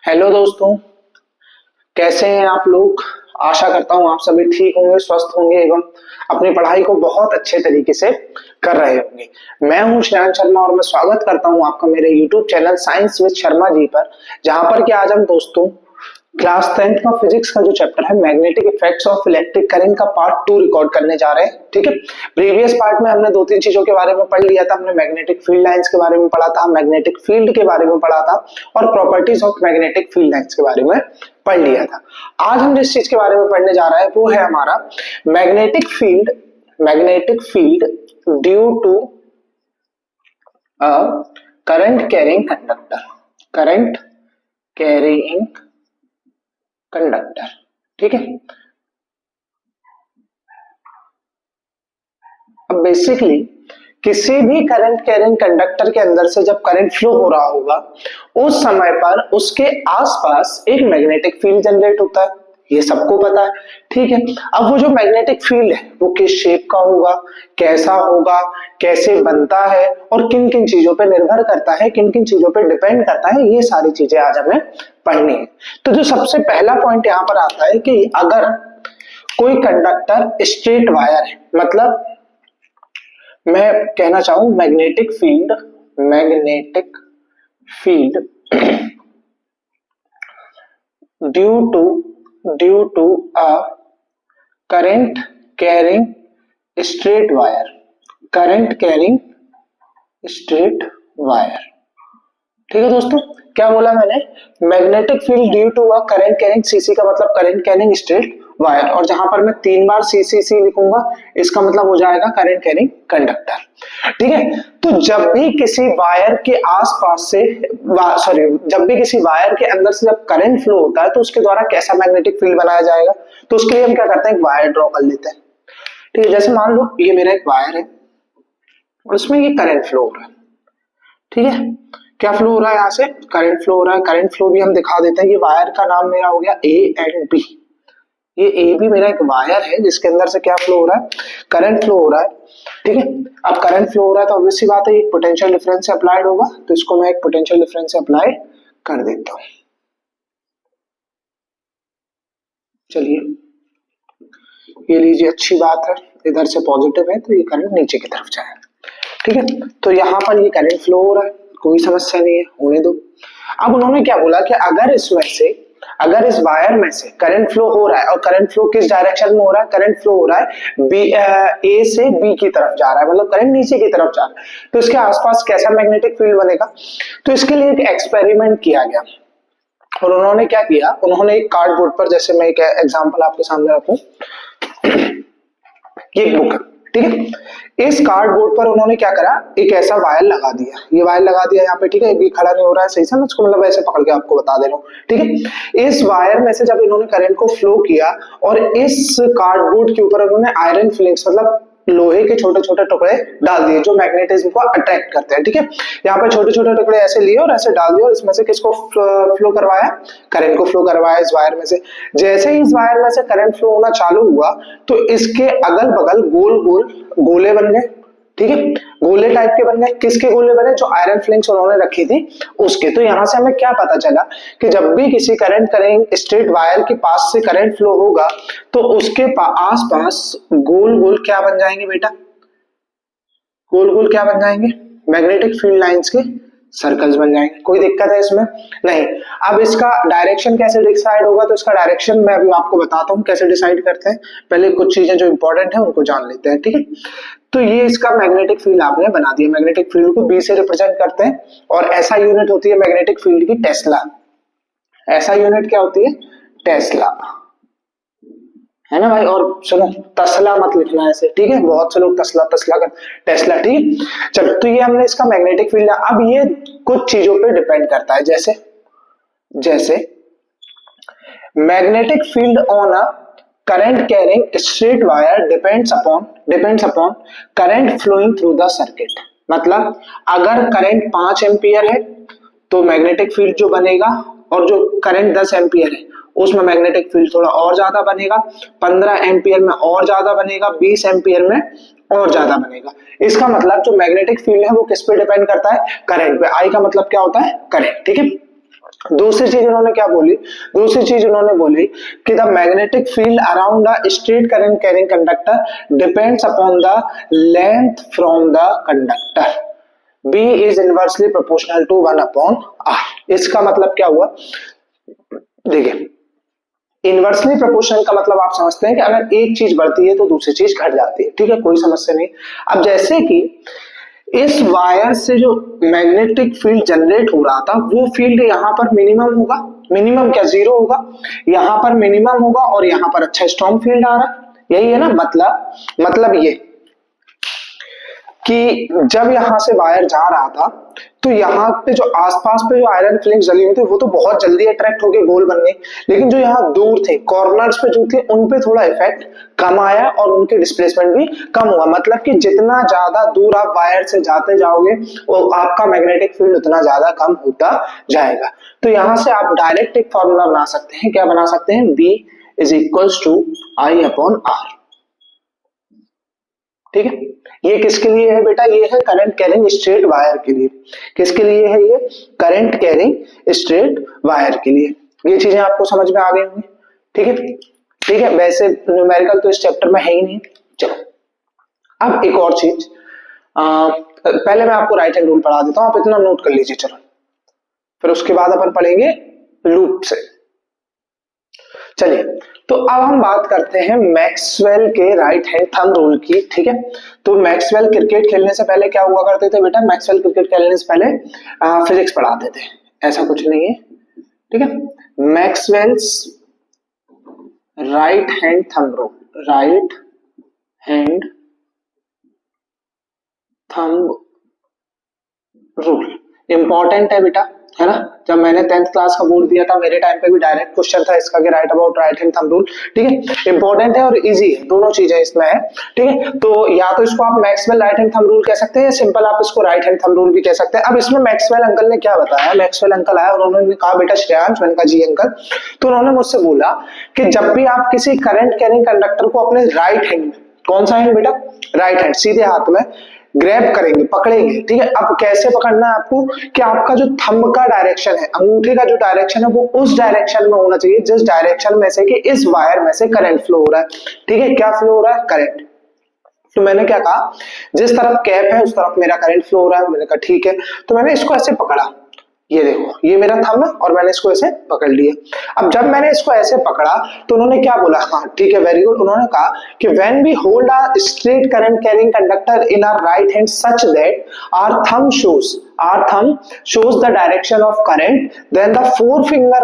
Hello दोस्तों, कैसे हैं आप लोग। आशा करता हूं आप सभी ठीक होंगे, स्वस्थ होंगे एवं अपनी पढ़ाई को बहुत अच्छे तरीके से कर रहे होंगे। मैं हूं श्रेयांश शर्मा और मैं स्वागत करता हूं आपका मेरे YouTube channel science with Sharma ji पर, जहां पर कि आज हम दोस्तों क्लास 10th का फिजिक्स का जो चैप्टर है magnetic effects of electric current का पार्ट 2 रिकॉर्ड करने जा रहे हैं। ठीक है, प्रीवियस पार्ट में हमने दो तीन चीजों के बारे में पढ़ लिया था। हमने मैग्नेटिक फील्ड लाइंस के बारे में पढ़ा था, मैग्नेटिक फील्ड के बारे में पढ़ा था और properties of magnetic field lines के बारे में पढ़ लिया था। आज हम जिस चीज के बारे में पढ़ने जा रहे हैं वो है हमारा magnetic field due to current carrying conductor. ठीक है, अब बेसिकली किसी भी करंट कैरिंग कंडक्टर के अंदर से जब करंट फ्लो हो रहा होगा उस समय पर उसके आसपास एक मैग्नेटिक फील्ड जनरेट होता है, ये सबको पता है। ठीक है, अब वो जो मैग्नेटिक फील्ड है वो किस शेप का होगा, कैसा होगा, कैसे बनता है और किन किन चीजों पे निर्भर करता है, किन किन चीजों पे डिपेंड करता है, ये सारी चीजें आज हमें पढ़नी है। तो जो सबसे पहला पॉइंट यहाँ पर आता है कि अगर कोई कंडक्टर स्ट्रेट वायर है, मतलब मैं कहना चाहूं magnetic field due to a current carrying straight wire. ठीक है दोस्तों, क्या बोला मैंने, magnetic field due to a current carrying, C C का मतलब करंट कैरिंग स्ट्रेट वायर, और जहां पर मैं 3 बार सीसीसी लिखूंगा इसका मतलब हो जाएगा करंट कैरिंग कंडक्टर। ठीक है, तो जब भी किसी वायर के आसपास से जब भी किसी वायर के अंदर से जब करंट फ्लो होता है तो उसके द्वारा कैसा मैग्नेटिक फील्ड बनाया जाएगा, तो उसके लिए हम क्या करते हैं, एक वायर ड्रॉ कर लेते हैं। ठीक है, जैसे मान लो ये मेरा एक वायर है और उसमें ये करंट फ्लो हो रहा है। ठीक है, क्या फ्लो हो रहा है, यहाँ से करंट फ्लो हो रहा है। करंट फ्लो भी हम दिखा देते हैं। ये वायर का नाम मेरा हो गया ए एंड बी। ये ए भी मेरा एक वायर है जिसके अंदर से क्या फ्लो हो रहा है, करंट फ्लो हो रहा है। ठीक है, अब करंट फ्लो हो रहा है तो ऑब्वियस सी बात है एक पोटेंशियल डिफरेंस से अप्लाइड होगा, तो इसको मैं एक पोटेंशियल डिफरेंस से अप्लाई कर देता हूं। चलिए ये लीजिए, अच्छी बात है, इधर से पॉजिटिव है तो ये करंट नीचे की तरफ जाएगा। ठीक है, तो यहाँ पर ये करंट फ्लो हो रहा है, कोई समस्या नहीं है, होने दो। अब उन्होंने क्या बोला कि अगर इस वायर में से करंट फ्लो हो रहा है, और करंट फ्लो किस डायरेक्शन में हो रहा है, करंट फ्लो हो रहा है ए से बी की तरफ जा रहा है, मतलब करंट नीचे की तरफ जा रहा है, तो इसके आसपास कैसा मैग्नेटिक फील्ड बनेगा। तो इसके लिए एक एक्सपेरिमेंट किया गया और उन्होंने क्या किया, उन्होंने एक कार्डबोर्ड पर, जैसे मैं एक एग्जांपल आपके सामने रखूं, ये बुक है। ठीक है, इस कार्डबोर्ड पर उन्होंने क्या करा, एक ऐसा वायर लगा दिया, ये वायर लगा दिया यहाँ पे। ठीक है, ये खड़ा नहीं हो रहा है सही से, मैं इसको मतलब ऐसे पकड़ के आपको बता दे रहा हूँ। ठीक है, इस वायर में से जब इन्होंने करंट को फ्लो किया और इस कार्डबोर्ड के ऊपर उन्होंने आयरन फिलिंग्स, मतलब लोहे के छोटे छोटे टुकड़े डाल दिए जो मैग्नेटिज्म को अट्रैक्ट करते हैं। ठीक है, यहाँ पे छोटे छोटे टुकड़े ऐसे लिए और ऐसे डाल दिए और इसमें से किसको फ्लो करवाया, करंट को फ्लो करवाया इस वायर में से। जैसे ही इस वायर में से करंट फ्लो होना चालू हुआ तो इसके अगल बगल गोल गोल गोले बन गए। ठीक है, गोले टाइप के बन गए। किसके गोले बने, जो आयरन फिलिंग्स उन्होंने रखी थी उसके। तो यहां से हमें क्या पता चला कि जब भी किसी करंट करेंट स्ट्रेट वायर के पास से करंट फ्लो होगा तो उसके आसपास गोल गोल क्या बन जाएंगे बेटा, गोल गोल क्या बन जाएंगे, मैग्नेटिक फील्ड लाइंस के सर्कल्स बन जाएंगे। कोई दिक्कत है इसमें, नहीं। अब इसका डायरेक्शन कैसे डिसाइड होगा, तो इसका डायरेक्शन मैं अभी आपको बताता हूं कैसे डिसाइड करते हैं। पहले कुछ चीजें जो इंपॉर्टेंट है उनको जान लेते हैं। ठीक है, तो ये इसका मैग्नेटिक फील्ड आपने बना दिया। मैग्नेटिक फील्ड को बी से रिप्रेजेंट करते हैं और ऐसा यूनिट होती है मैग्नेटिक फील्ड की टेस्ला। ऐसा यूनिट क्या होती है, टेस्ला, है ना भाई। और सुनो, तस्ला मत लिखना ऐसे, ठीक है, बहुत से लोग तस्ला तस्ला कर, टेस्ला। ठीक है, चलो, तो ये हमने इसका मैग्नेटिक फील्ड। अब ये कुछ चीजों पे डिपेंड करता है, जैसे magnetic field on a current carrying straight wire depends upon current flowing through the circuit. मतलब अगर करंट 5 एम्पियर है तो मैग्नेटिक फील्ड जो बनेगा, और जो करंट 10 एम्पियर है उसमें मैग्नेटिक फील्ड थोड़ा और ज्यादा बनेगा, 15 एम्पियर में और ज्यादा बनेगा, 20 एम्पियर में और ज्यादा बनेगा। इसका मतलब जो मैग्नेटिक फील्ड है वो किस पे डिपेंड करता है, करंट पे। आई का मतलब क्या होता है, करंट। ठीक है, दूसरी चीज उन्होंने क्या बोली, दूसरी चीज उन्होंने बोली कि the magnetic field around the straight current carrying conductor depends upon the length from the conductor, B is inversely proportional to 1/r। इसका मतलब क्या हुआ, देखिए इनवर्सली प्रोपोर्शनल का मतलब आप समझते हैं कि अगर एक चीज बढ़ती है तो दूसरी चीज घट जाती है, ठीक है, कोई समस्या नहीं। अब जैसे कि इस वायर से जो मैग्नेटिक फील्ड जनरेट हो रहा था वो फील्ड यहाँ पर मिनिमम होगा, मिनिमम क्या जीरो होगा, यहाँ पर मिनिमम होगा और यहाँ पर अच्छा स्ट्रॉन्ग फील्ड आ रहा है, यही है ना मतलब ये कि जब यहां से वायर जा रहा था तो यहाँ पे जो आसपास पे जो आयरन फिलिंग्स जली हुई थी वो तो बहुत जल्दी अट्रैक्ट होके गोल बन गई, लेकिन जो यहाँ दूर थे कॉर्नर्स पे जो थे उन पे थोड़ा इफेक्ट कम आया और उनके डिस्प्लेसमेंट भी कम हुआ। मतलब कि जितना ज्यादा दूर आप वायर से जाते जाओगे वो आपका मैग्नेटिक फील्ड उतना ज्यादा कम होता जाएगा। तो यहाँ से आप डायरेक्ट एक फॉर्मूला बना सकते हैं, क्या बना सकते हैं, B is equals to I/R, ठीक है। ये किसके लिए है बेटा, ये है करंट कैरिंग स्ट्रेट वायर के लिए। किसके लिए है ये, करंट कैरिंग स्ट्रेट वायर के लिए। ये चीजें आपको समझ में आ गई होंगी, ठीक है, ठीक है। वैसे न्यूमेरिकल तो इस चैप्टर में है ही नहीं। चलो अब एक और चीज, पहले मैं आपको राइट हैंड रूल पढ़ा देता हूं, आप इतना नोट कर लीजिए, चलो फिर उसके बाद अपन पढ़ेंगे लूप से। चलिए तो अब हम बात करते हैं मैक्सवेल के राइट हैंड थंब रूल की, ठीक है। तो मैक्सवेल क्रिकेट खेलने से पहले क्या हुआ करते थे बेटा, मैक्सवेल क्रिकेट खेलने से पहले फिजिक्स पढ़ाते थे, ऐसा कुछ नहीं है, ठीक है। Maxwell's right hand thumb rule, right hand thumb rule important है बेटा, है ना। जब मैंने 10th क्लास का बोर्ड दिया था मेरे टाइम पे भी डायरेक्ट क्वेश्चन था इसका कि write about right hand thumb rule, ठीक है। इंपॉर्टेंट है और इजी है, दोनों चीजें इसमें है, ठीक है। तो या तो इसको आप Maxwell right hand thumb rule कह सकते हैं या सिंपल आप इसको राइट हैंड थंब रूल भी कह सकते हैं। अब इसमें मैक्सवेल अंकल ने क्या बताया, मैक्सवेल अंकल आया और उन्होंने कहा बेटा श्रेयांश, मैंने कहा जी अंकल, तो उन्होंने मुझसे बोला कि जब भी आप किसी करंट कैरिंग कंडक्टर को अपने राइट हैंड में, कौन सा हैंड बेटा, राइट हैंड, सीधे हाथ में ग्रैब करेंगे, पकड़ेंगे, ठीक है। अब कैसे पकड़ना है आपको कि आपका जो थंब का डायरेक्शन है, अंगूठे का जो डायरेक्शन है वो उस डायरेक्शन में होना चाहिए जिस डायरेक्शन में से कि इस वायर में से करंट फ्लो हो रहा है, ठीक है। क्या फ्लो हो रहा है, करंट। तो मैंने क्या कहा, जिस तरफ कैप है उस तरफ मेरा करंट फ्लो हो रहा है, मैंने कहा ठीक है। तो मैंने इसको ऐसे पकड़ा, ये देखो ये मेरा थंब है और मैंने इसको ऐसे पकड़ लिया। अब जब मैंने इसको ऐसे पकड़ा तो उन्होंने क्या बोला, हाँ ठीक है वेरी गुड, उन्होंने कहा कि when we hold a straight current carrying conductor in our right hand such that our thumb shows the direction of current, then the four fingers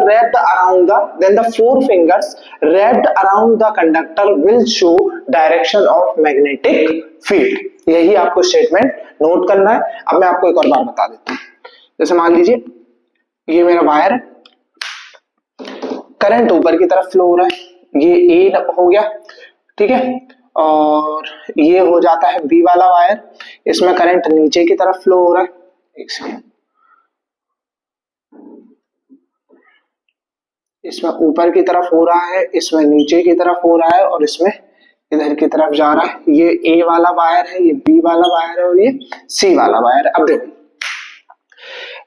wrapped around the conductor will show direction of magnetic field। यही आपको statement note करना है। अब मैं आपको एक और बार बता देता हूँ, जैसे मान लीजिए ये मेरा वायर है, करंट ऊपर की तरफ फ्लो हो रहा है, ये ए हो गया, ठीक है, और ये हो जाता है बी वाला वायर, इसमें करंट नीचे की तरफ फ्लो हो रहा है, एक सेकेंड, इसमें ऊपर की तरफ हो रहा है, इसमें नीचे की तरफ हो रहा है और इसमें इधर की तरफ जा रहा है। ये ए वाला वायर है, ये बी वाला वायर है और ये सी वाला वायर है। अब देखो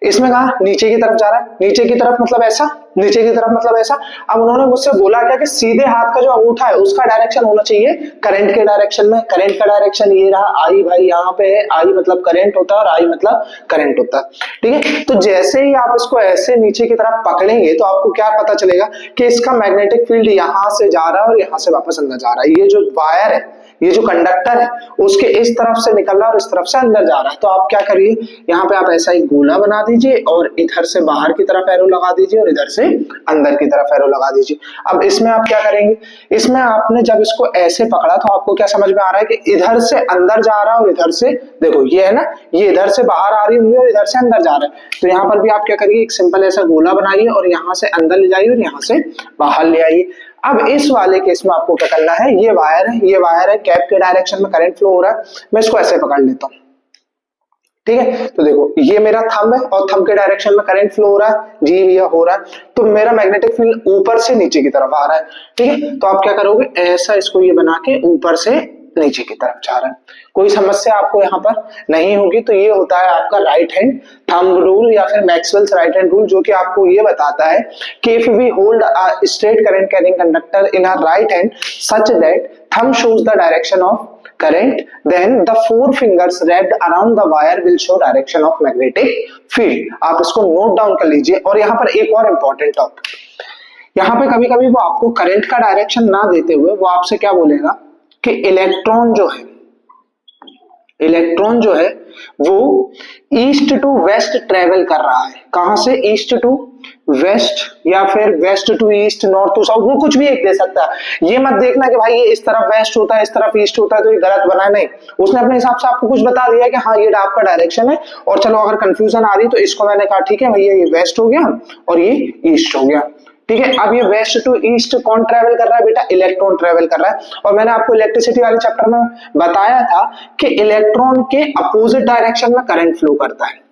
इसमें कहा नीचे की तरफ जा रहा है, नीचे की तरफ मतलब ऐसा, नीचे की तरफ मतलब ऐसा। अब उन्होंने मुझसे बोला क्या कि सीधे हाथ का जो अंगूठा है उसका डायरेक्शन होना चाहिए करंट के डायरेक्शन में। करंट का डायरेक्शन ये रहा, आई भाई यहाँ पे है, आई मतलब करंट होता है और आई मतलब करंट होता है, ठीक है। तो जैसे ही आप इसको ऐसे नीचे की तरफ पकड़ेंगे तो आपको क्या पता चलेगा कि इसका मैग्नेटिक फील्ड यहाँ से जा रहा है और यहाँ से वापस अंदर जा रहा है। ये जो वायर है, ये जो कंडक्टर है उसके इस तरफ से निकल रहा है और इस तरफ से अंदर जा रहा है। तो आप क्या करिए, यहाँ पे आप ऐसा एक गोला बना दीजिए और इधर से बाहर की तरफ एरो लगा दीजिए और इधर से अंदर की तरफ एरो लगा दीजिए। अब इसमें आप क्या करेंगे, इसमें आपने जब इसको ऐसे पकड़ा तो आपको क्या समझ में आ रहा है कि इधर से अंदर जा रहा है और इधर से, देखो ये है ना, ये इधर से बाहर आ रही होंगी और इधर से अंदर जा रहा है। तो यहाँ पर भी आप क्या करिए, एक सिंपल ऐसा गोला बनाइए और यहाँ से अंदर ले जाइए और यहाँ से बाहर ले आइए। अब इस वाले केस में आपको क्या करना है, ये वायर है, ये वायर है, कैप के डायरेक्शन में करंट फ्लो हो रहा है, मैं इसको ऐसे पकड़ लेता हूँ, ठीक है। तो देखो ये मेरा थंब है और थंब के डायरेक्शन में करंट फ्लो हो रहा है, जी ये हो रहा है, तो मेरा मैग्नेटिक फील्ड ऊपर से नीचे की तरफ आ रहा है, ठीक है। तो आप क्या करोगे, ऐसा इसको ये बना के ऊपर से नीचे की तरफ जा रहा है। कोई समस्या आपको यहाँ पर नहीं होगी। तो ये होता है आपका राइट हैंड थंब रूल या फिर मैक्सवेल्स राइट हैंड रूल, जो कि आपको ये बताता है कि if we hold a straight current carrying conductor in our right hand such that thumb shows the direction of current, then the four fingers wrapped around the wire will show direction of magnetic field। आप इसको note down कर लीजिए। और यहाँ पर एक और important topic, यहाँ पे कभी कभी वो आपको करंट का डायरेक्शन ना देते हुए वो आपसे क्या बोलेगा कि इलेक्ट्रॉन जो है वो ईस्ट टू वेस्ट ट्रेवल कर रहा है। कहां से? ईस्ट टू वेस्ट या फिर west to east, north to south, वो कुछ भी एक दे सकता है। ये मत देखना कि भाई ये इस तरफ वेस्ट होता है इस तरफ ईस्ट होता है तो ये गलत बना, नहीं, उसने अपने हिसाब से आपको कुछ बता दिया कि हाँ ये आपका डायरेक्शन है। और चलो अगर कंफ्यूजन आ रही तो इसको मैंने कहा ठीक है भैया ये वेस्ट हो गया और ये ईस्ट हो गया, ठीक है। अब ये वेस्ट टू ईस्ट कौन ट्रेवल कर रहा है बेटा? इलेक्ट्रॉन ट्रेवल कर रहा है। और मैंने आपको इलेक्ट्रिसिटी वाले चैप्टर में बताया था कि इलेक्ट्रॉन के अपोजिट डायरेक्शन में करंट फ्लो करता है।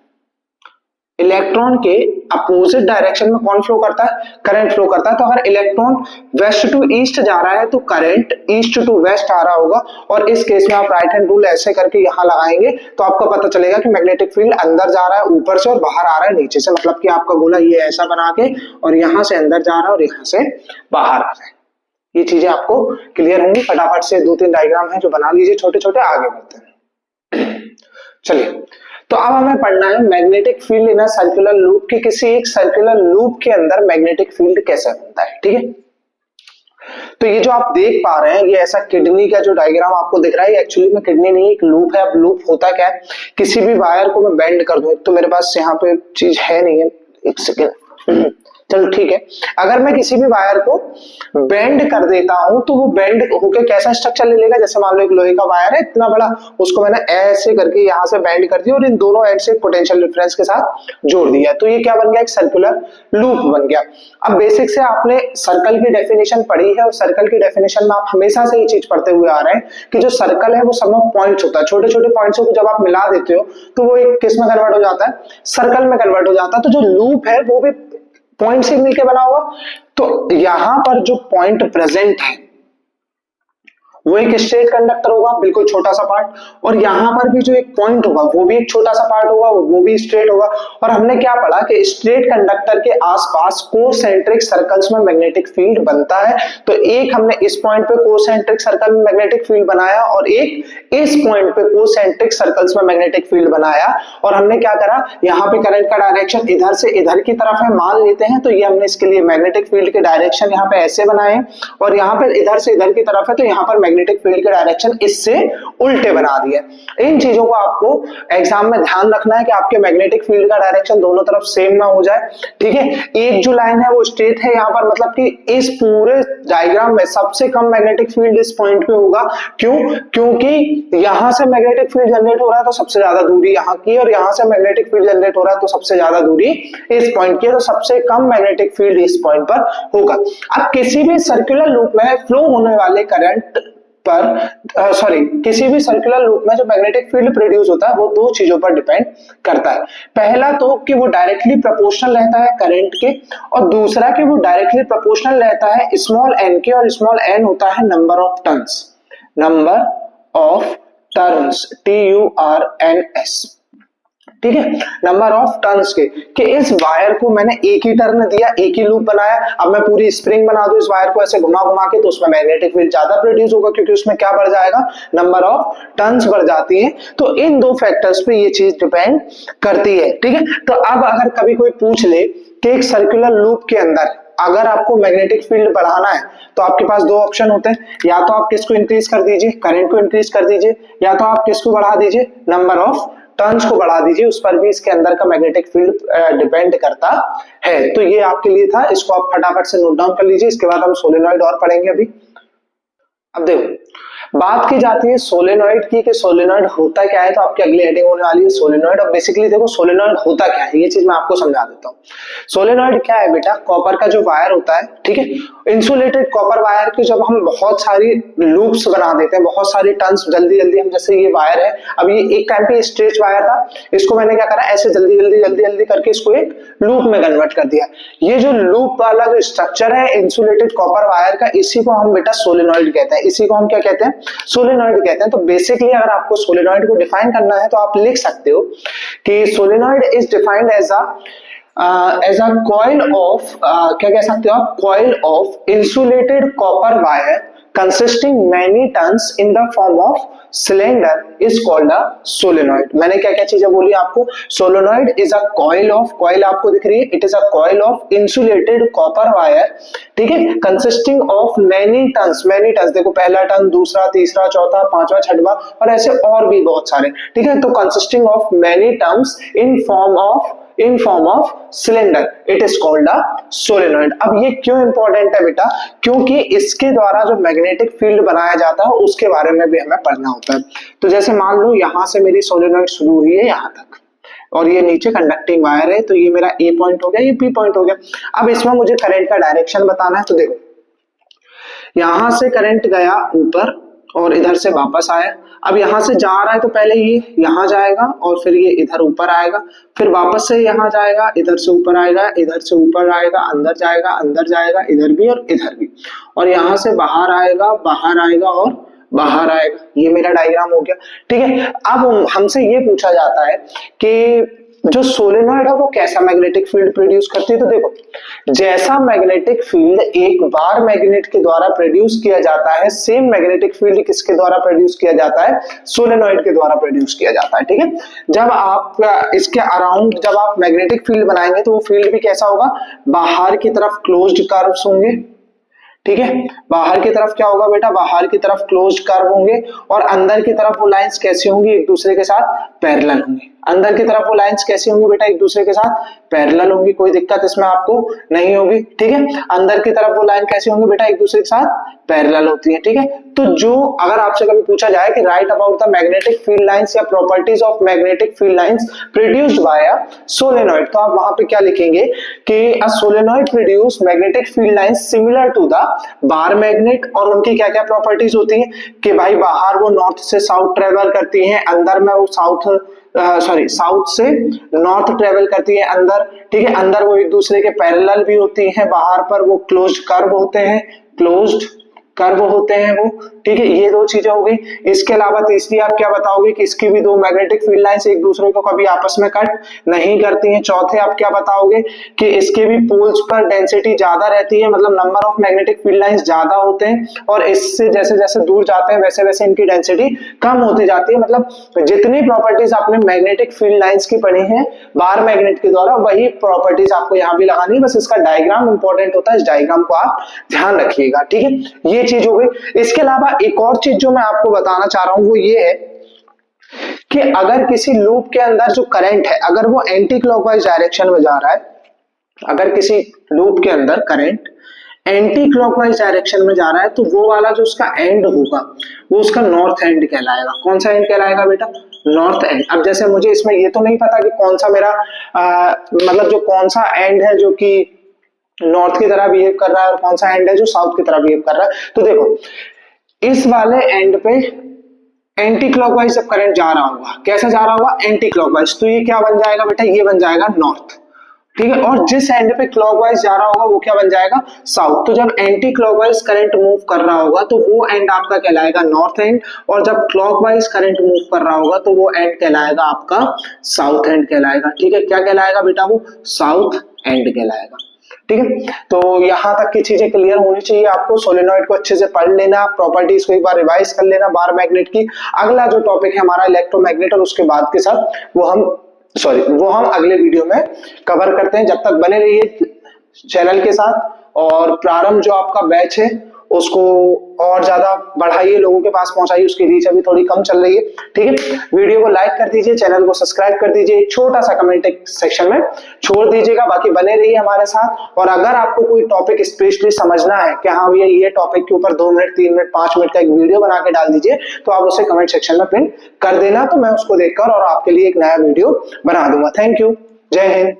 इलेक्ट्रॉन के अपोजिट डायरेक्शन में कौन फ्लो करता है? करंट फ्लो करता है। तो अगर इलेक्ट्रॉन वेस्ट टू ईस्ट जा रहा है तो करंट ईस्ट टू वेस्ट आ रहा होगा। और इस केस में आप राइट हैंड रूल ऐसे करके यहां लगाएंगे तो आपको पता चलेगा कि मैग्नेटिक फील्ड अंदर जा रहा है ऊपर से और बाहर आ रहा है नीचे से। मतलब कि आपका गोला ये ऐसा बना के और यहां से अंदर जा रहा है और यहां से बाहर आ रहा है। ये चीजें आपको क्लियर होंगी। फटाफट से 2-3 डायग्राम है जो बना लीजिए छोटे छोटे, आगे बढ़ते हैं। चलिए, तो अब हमें पढ़ना है magnetic field in a circular loop की किसी एक सर्कुलर लूप के अंदर मैग्नेटिक फील्ड कैसे बनता है, ठीक है। तो ये जो आप देख पा रहे हैं ये ऐसा किडनी का जो डायग्राम आपको दिख रहा है, एक्चुअली में किडनी नहीं एक लूप है। अब लूप होता क्या है, किसी भी वायर को मैं बेंड कर दूं, तो मेरे पास यहाँ पे चीज है नहीं है, एक सेकेंड, चलो ठीक है। अगर मैं किसी भी वायर को बेंड कर देता हूं तो वो बेंड होके कैसा स्ट्रक्चर ले लेगा, जैसे मान लो एक लोहे का वायर है इतना बड़ा, उसको मैंने ऐसे करके यहां से बेंड कर दिया और इन दोनों एंड से पोटेंशियल डिफरेंस के साथ जोड़ दिया, तो ये क्या बन गया? एक सर्कुलर लूप बन गया। अब बेसिक से आपने सर्कल की डेफिनेशन पढ़ी है और सर्कल की डेफिनेशन में आप हमेशा से ये चीज पढ़ते हुए आ रहे हैं कि जो सर्कल है वो सम ऑफ पॉइंट्स होता है। छोटे छोटे पॉइंट्स को जब आप मिला देते हो तो वो एक किस में कन्वर्ट हो जाता है? सर्कल में कन्वर्ट हो जाता है। तो जो लूप है वो भी पॉइंट से मिलकर बना हुआ। तो यहां पर जो पॉइंट प्रेजेंट है वो एक स्ट्रेट कंडक्टर होगा, बिल्कुल छोटा सा पार्ट, और यहां पर भी जो एक पॉइंट होगा वो भी एक छोटा सा पार्ट होगा, वो भी स्ट्रेट होगा। और हमने क्या पढ़ा कि स्ट्रेट कंडक्टर के आसपास कोसेंट्रिक सर्कल्स में मैग्नेटिक फील्ड बनता है। तो एक हमने इस पॉइंट पे कोसेंट्रिक सर्कल में मैग्नेटिक फील्ड बनाया और एक इस पॉइंट पे कोसेंट्रिक सर्कल्स में मैग्नेटिक फील्ड बनाया। और हमने क्या करा, यहाँ पे करंट का डायरेक्शन इधर से इधर की तरफ है मान लेते हैं, तो ये हमने इसके लिए मैग्नेटिक फील्ड के डायरेक्शन यहाँ पे ऐसे बनाए, और यहाँ पे इधर से इधर की तरफ है तो यहाँ पर मैग्नेटिक फील्ड के डायरेक्शन इससे उल्टे बना दिए। इन चीजों को आपको एग्जाम में ध्यान रखना है कि आपके मैग्नेटिक फील्ड का डायरेक्शन दोनों तरफ सेम ना हो जाए, ठीक है। एक जो लाइन है वो स्ट्रेट है यहाँ पर, मतलब कि इस पूरे डायग्राम में सबसे कम मैग्नेटिक फील्ड इस पॉइंट पे होगा। क्यों? क्योंकि यहां से मैग्नेटिक फील्ड जनरेट हो रहा है तो सबसे ज्यादा दूरी यहाँ की, और यहां से मैग्नेटिक फील्ड जनरेट हो रहा है तो सबसे ज्यादा दूरी इस पॉइंट की है, तो सबसे कम मैग्नेटिक फील्ड इस पॉइंट पर होगा। अब किसी भी सर्कुलर लूप में फ्लो होने वाले करंट पर किसी भी सर्कुलर लूप में जो मैग्नेटिक फील्ड प्रोड्यूस होता है वो दो चीजों पर डिपेंड करता है। पहला तो कि वो डायरेक्टली प्रोपोर्शनल रहता है करंट के, और दूसरा कि वो डायरेक्टली प्रोपोर्शनल रहता है स्मॉल एन के, और स्मॉल एन होता है number of turns, number of turns, TURNS, ठीक है, नंबर ऑफ टर्न्स के। कि इस वायर को मैंने एक ही टर्न दिया, एक ही लूप बनाया, अब मैं पूरी स्प्रिंग बना दूं इस वायर को ऐसे घुमा घुमा के, तो उसमें मैग्नेटिक फील्ड ज्यादा प्रोड्यूस होगा, क्योंकि उसमें क्या बढ़ जाएगा? नंबर ऑफ टर्न्स बढ़ जाती है। तो इन दो फैक्टर्स पे ये चीज डिपेंड करती है, ठीक है। तो अब अगर कभी कोई पूछ ले कि एक सर्कुलर लूप के अंदर अगर आपको मैग्नेटिक फील्ड बढ़ाना है तो आपके पास दो ऑप्शन होते हैं, या तो आप किसको इंक्रीज कर दीजिए, करंट को इंक्रीज कर दीजिए, या तो आप किसको बढ़ा दीजिए, नंबर ऑफ टर्न्स को बढ़ा दीजिए। उस पर भी इसके अंदर का मैग्नेटिक फील्ड डिपेंड करता है। तो ये आपके लिए था, इसको आप फटाफट से नोट डाउन कर लीजिए। इसके बाद हम सोलेनॉइड और पढ़ेंगे अभी। अब देखो बात की जाती है सोलेनॉइड की, कि सोलेनॉइड होता क्या है, तो आपकी अगली हेडिंग होने वाली है सोलेनॉइड। और बेसिकली देखो सोलेनॉइड होता क्या है, ये चीज मैं आपको समझा देता हूँ। सोलेनॉइड क्या है बेटा, कॉपर का जो वायर होता है, ठीक है, इंसुलेटेड कॉपर वायर की जब हम बहुत सारी लूप्स बना देते हैं, बहुत सारी टर्न्स जल्दी जल्दी, हम जैसे ये वायर है, अब ये एक टाइम पे स्ट्रेट वायर था, इसको मैंने क्या करा, ऐसे जल्दी जल्दी जल्दी जल्दी करके इसको एक लूप में कन्वर्ट कर दिया। ये जो लूप वाला जो स्ट्रक्चर है इंसुलेटेड कॉपर वायर का, इसी को हम बेटा सोलेनॉइड कहते हैं। इसी को हम क्या कहते हैं? सोलेनॉइड कहते हैं। तो बेसिकली अगर आपको सोलेनॉइड को डिफाइन करना है तो आप लिख सकते हो कि solenoid is defined as a coil of क्या कह सकते हो आप, coil of insulated copper wire consisting many turns in the form of cylinder is called a solenoid। मैंने क्या क्या चीजें बोली आपको, solenoid is a coil of, coil आपको दिख रही है, it is a coil of insulated copper wire, ठीक है, consisting of many turns, many turns देखो पहला टर्न, दूसरा, तीसरा, चौथा, पांचवा, छठवा और ऐसे और भी बहुत सारे, ठीक है। तो consisting of many turns in form of cylinder it is called a solenoid। अब ये क्यों इंपॉर्टेंट है बेटा, क्योंकि इसके द्वारा जो मैग्नेटिक फील्ड बनाया जाता है उसके बारे में भी हमें पढ़ना होता है। तो जैसे मान लो यहां से मेरी सोलेनॉइड शुरू हुई है यहां तक और ये नीचे कंडक्टिंग वायर है, तो ये मेरा ए पॉइंट हो गया, ये बी पॉइंट हो गया। अब इसमें मुझे करंट का डायरेक्शन बताना है, तो देखो यहां से करंट गया ऊपर और इधर से वापस आया। अब यहां से जा रहा है तो पहले ये यहां जाएगा और फिर ये इधर ऊपर आएगा, फिर वापस से यहां जाएगा, इधर से ऊपर आएगा, इधर से ऊपर आएगा, अंदर जाएगा, इधर भी और इधर भी, और यहां से बाहर आएगा और बाहर आएगा। ये मेरा डायग्राम हो गया, ठीक है। अब हमसे ये पूछा जाता है कि जो सोलेनॉइड है वो कैसा मैग्नेटिक फील्ड प्रोड्यूस करती है। तो देखो जैसा मैग्नेटिक फील्ड एक बार मैग्नेट के द्वारा प्रोड्यूस किया जाता है, सेम मैग्नेटिक फील्ड किसके द्वारा प्रोड्यूस किया जाता है, सोलेनॉइड के द्वारा प्रोड्यूस किया जाता है, ठीक है। जब आप इसके अराउंड जब आप मैग्नेटिक फील्ड बनाएंगे तो वो फील्ड भी कैसा होगा, बाहर की तरफ क्लोज्ड कर्व्स होंगे, ठीक है। बाहर की तरफ क्या होगा बेटा, बाहर की तरफ क्लोज्ड कर्व होंगे और अंदर की तरफ वो लाइंस कैसी होंगी, एक दूसरे के साथ पैरेलल होंगी। अंदर की तरफ वो लाइंस कैसी होंगी बेटा, एक दूसरे के साथ पैरेलल होंगी, कोई दिक्कत इसमें आपको नहीं होगी, ठीक है। अंदर की तरफ वो लाइन कैसी होंगी बेटा, एक दूसरे के साथ पैरेलल होती है, ठीक है। तो जो अगर आपसे कभी पूछा जाए कि write about the magnetic field lines या properties of magnetic field lines produced by a solenoid, तो आप वहां पे क्या लिखेंगे कि a solenoid produce magnetic field lines similar to the bar magnet. और उनकी क्या क्या प्रॉपर्टीज होती है कि भाई बाहर वो नॉर्थ से साउथ ट्रेवल करती हैं, अंदर में वो साउथ से नॉर्थ ट्रेवल करती है अंदर, ठीक है। अंदर वो एक दूसरे के पैरेलल भी होती हैं, बाहर पर वो क्लोज्ड कर्व होते हैं वो, ठीक है। ये दो चीजें हो गई। इसके अलावा तीसरी आप क्या बताओगे कि इसकी भी दो मैग्नेटिक फील्ड लाइंस एक दूसरे को कभी आपस में कट नहीं करती हैं। चौथे आप क्या बताओगे कि इसके भी पोल्स पर डेंसिटी ज्यादा रहती है, मतलब number of magnetic field lines ज्यादा होते हैं और इससे जैसे जैसे दूर जाते हैं वैसे वैसे इनकी डेंसिटी कम होती जाती है। मतलब जितनी प्रॉपर्टीज आपने मैग्नेटिक फील्ड लाइंस की पढ़ी है बार मैग्नेट के द्वारा, वही प्रॉपर्टीज आपको यहाँ भी लगानी है, बस इसका डायग्राम इंपॉर्टेंट होता है, इस डायग्राम को आप ध्यान रखिएगा, ठीक है। ये चीज हो गई। इसके अलावा एक और चीज जो मैं आपको बताना चाह रहा हूं वो ये है कि अगर किसी लूप के अंदर जो करंट है अगर वो एंटी क्लॉकवाइज डायरेक्शन में जा रहा है, अगर किसी लूप के अंदर करंट एंटी क्लॉकवाइज डायरेक्शन में जा रहा है तो वो वाला जो उसका एंड होगा वो उसका नॉर्थ एंड कहलाएगा। कौन सा एंड कहलाएगा बेटा, नॉर्थ एंड। अब जैसे मुझे इसमें ये तो नहीं पता कि कौन सा मेरा मतलब जो कौन सा एंड है जो कि नॉर्थ की तरह बिहेव कर रहा है और कौन सा एंड है जो साउथ की तरह बिहेव कर रहा है। तो देखो इस वाले एंड पे एंटी क्लॉकवाइज जब करंट जा रहा होगा, कैसा जा रहा होगा, एंटी क्लॉकवाइज, तो ये क्या बन जाएगा बेटा, ये बन जाएगा नॉर्थ, ठीक है। और जिस एंड पे क्लॉकवाइज जा रहा होगा वो क्या बन जाएगा, साउथ। तो जब एंटी क्लॉकवाइज करंट मूव कर रहा होगा तो वो एंड आपका कहलाएगा नॉर्थ एंड, और जब क्लॉकवाइज करंट मूव कर रहा होगा तो वो एंड कहलाएगा आपका साउथ एंड कहलाएगा, ठीक है। क्या कहलाएगा बेटा, वो साउथ एंड कहलाएगा, ठीक है। तो यहां तक की चीजें क्लियर होनी चाहिए आपको। सोलेनॉइड को अच्छे से पढ़ लेना, प्रॉपर्टीज को एक बार रिवाइज कर लेना बार मैग्नेट की। अगला जो टॉपिक है हमारा इलेक्ट्रोमैग्नेट और उसके बाद के साथ वो हम अगले वीडियो में कवर करते हैं। जब तक बने रहिए चैनल के साथ, और प्रारंभ जो आपका बैच है उसको और ज्यादा बढ़ाइए, लोगों के पास पहुंचाइए, उसकी रीच अभी थोड़ी कम चल रही है, ठीक है। वीडियो को लाइक कर दीजिए, चैनल को सब्सक्राइब कर दीजिए, एक छोटा सा कमेंट सेक्शन में छोड़ दीजिएगा। बाकी बने रहिए हमारे साथ। और अगर आपको कोई टॉपिक स्पेशली समझना है कि हाँ भैया ये टॉपिक के ऊपर 2 मिनट 3 मिनट 5 मिनट का एक वीडियो बना के डाल दीजिए, तो आप उसे कमेंट सेक्शन में पिन कर देना, तो मैं उसको देखकर और आपके लिए एक नया वीडियो बना दूंगा। थैंक यू, जय हिंद।